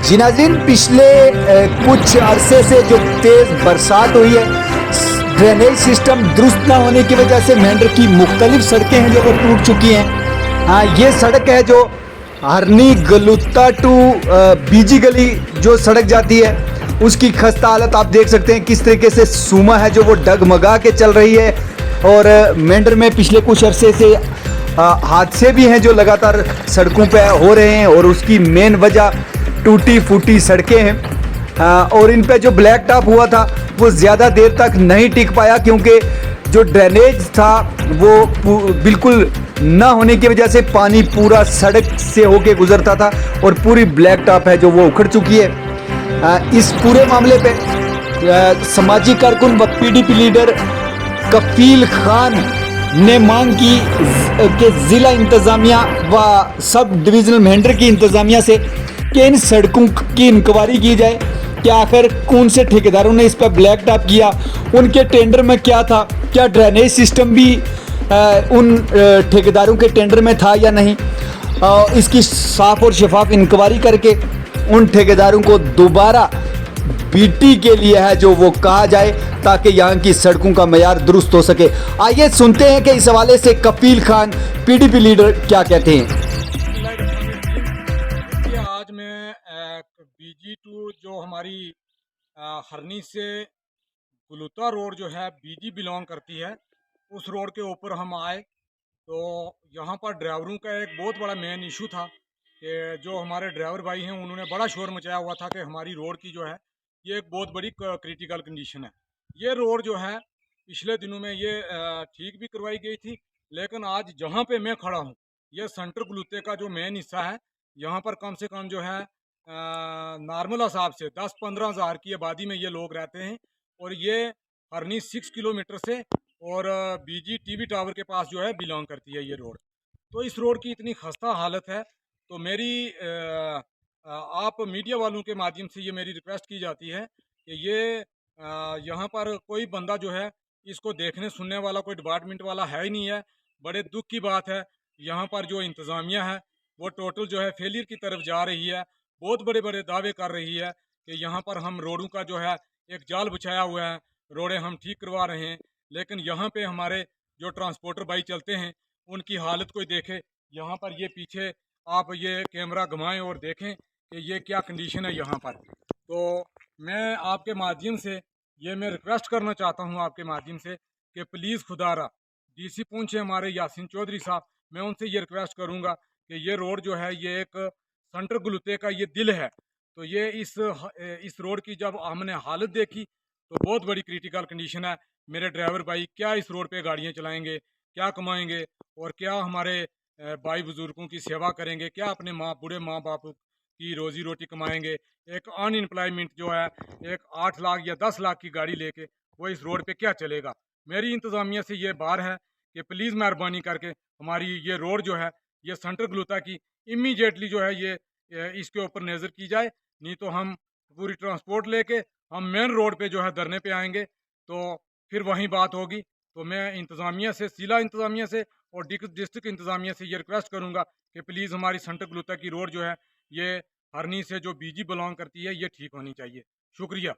जी नाज़रीन, पिछले कुछ अरसे से जो तेज़ बरसात हुई है, ड्रेनेज सिस्टम दुरुस्त ना होने की वजह से मेंढर की मुख्तलिफ सड़कें हैं जो वो टूट चुकी हैं। हाँ, ये सड़क है जो हरनी गलुत्ता टू बीजी गली जो सड़क जाती है, उसकी खस्ता हालत आप देख सकते हैं। किस तरीके से सूमा है जो वो डगमगा के चल रही है। और मेंढर में पिछले कुछ अरसे से हादसे भी हैं जो लगातार सड़कों पे हो रहे हैं, और उसकी मेन वजह टूटी फूटी सड़कें हैं। और इन पे जो ब्लैक टॉप हुआ था वो ज़्यादा देर तक नहीं टिक पाया, क्योंकि जो ड्रेनेज था वो बिल्कुल ना होने की वजह से पानी पूरा सड़क से होके गुजरता था, और पूरी ब्लैक टॉप है जो वो उखड़ चुकी है। इस पूरे मामले पे समाजी कारकुन व पीडीपी लीडर कफील खान ने मांग की कि ज़िला इंतज़ामिया व सब डिविज़नल मेंढर की इंतज़ामिया से कि इन सड़कों की इंक्वायरी की जाए कि आखिर कौन से ठेकेदारों ने इस पर ब्लैक टॉप किया, उनके टेंडर में क्या था, क्या ड्रेनेज सिस्टम भी उन ठेकेदारों के टेंडर में था या नहीं। इसकी साफ और शफाफ इंक्वायरी करके उन ठेकेदारों को दोबारा बीटी के लिए है जो वो कहा जाए, ताकि यहाँ की सड़कों का मयार दुरुस्त हो सके। आइए सुनते हैं कि इस हवाले से कफील खान पीडीपी लीडर क्या कहते हैं। आज मैं बीजी टू जो हमारी हरनी से गुलुता रोड जो है बीजी बिलोंग करती है, उस रोड के ऊपर हम आए तो यहाँ पर ड्राइवरों का एक बहुत बड़ा मेन इशू था कि जो हमारे ड्राइवर भाई हैं उन्होंने बड़ा शोर मचाया हुआ था कि हमारी रोड की जो है ये एक बहुत बड़ी क्रिटिकल कंडीशन है। ये रोड जो है पिछले दिनों में ये ठीक भी करवाई गई थी, लेकिन आज जहाँ पे मैं खड़ा हूँ ये सेंटर गुलुते का जो मेन हिस्सा है, यहाँ पर कम से कम जो है नॉर्मल हिसाब से 10-15 हज़ार की आबादी में ये लोग रहते हैं, और ये हरनी 6 किलोमीटर से और बीजी टीवी टावर के पास जो है बिलोंग करती है ये रोड। तो इस रोड की इतनी खस्ता हालत है, तो मेरी आप मीडिया वालों के माध्यम से ये मेरी रिक्वेस्ट की जाती है कि ये यहाँ पर कोई बंदा जो है इसको देखने सुनने वाला कोई डिपार्टमेंट वाला है ही नहीं है। बड़े दुख की बात है, यहाँ पर जो इंतज़ामिया है वो टोटल जो है फेलियर की तरफ जा रही है। बहुत बड़े बड़े दावे कर रही है कि यहाँ पर हम रोडों का जो है एक जाल बिछाया हुआ है, रोडें हम ठीक करवा रहे हैं, लेकिन यहाँ पे हमारे जो ट्रांसपोर्टर भाई चलते हैं उनकी हालत कोई देखे। यहाँ पर ये पीछे आप ये कैमरा घुमाएं और देखें कि ये क्या कंडीशन है यहाँ पर। तो मैं आपके माध्यम से ये मैं रिक्वेस्ट करना चाहता हूँ आपके माध्यम से कि प्लीज़ खुदारा डीसी पुंछ है हमारे यासीन चौधरी साहब, मैं उनसे ये रिक्वेस्ट करूँगा कि ये रोड जो है ये एक सेंटर गुलुते का ये दिल है। तो ये इस रोड की जब हमने हालत देखी तो बहुत बड़ी क्रिटिकल कंडीशन है। मेरे ड्राइवर भाई क्या इस रोड पे गाड़ियाँ चलाएंगे, क्या कमाएंगे, और क्या हमारे भाई बुजुर्गों की सेवा करेंगे, क्या अपने बूढ़े माँ बाप की रोजी रोटी कमाएंगे। एक अनएम्प्लॉयमेंट जो है एक 8 लाख या 10 लाख की गाड़ी लेके वो इस रोड पे क्या चलेगा। मेरी इंतज़ामिया से ये बार है कि प्लीज़ मेहरबानी करके हमारी ये रोड जो है ये सेंटर गलुता की इमीडिएटली जो है ये इसके ऊपर नज़र की जाए, नहीं तो हम पूरी ट्रांसपोर्ट लेके हम मेन रोड पे जो है धरने पे आएंगे, तो फिर वहीं बात होगी। तो मैं इंतज़ामिया से, ज़िला इंतज़ामिया से और डिस्ट्रिक्ट इंतज़ामिया से ये रिक्वेस्ट करूँगा कि प्लीज़ हमारी सेंटर गलुता की रोड जो है ये हरनी से जो बीजी बिलोंग करती है ये ठीक होनी चाहिए। शुक्रिया।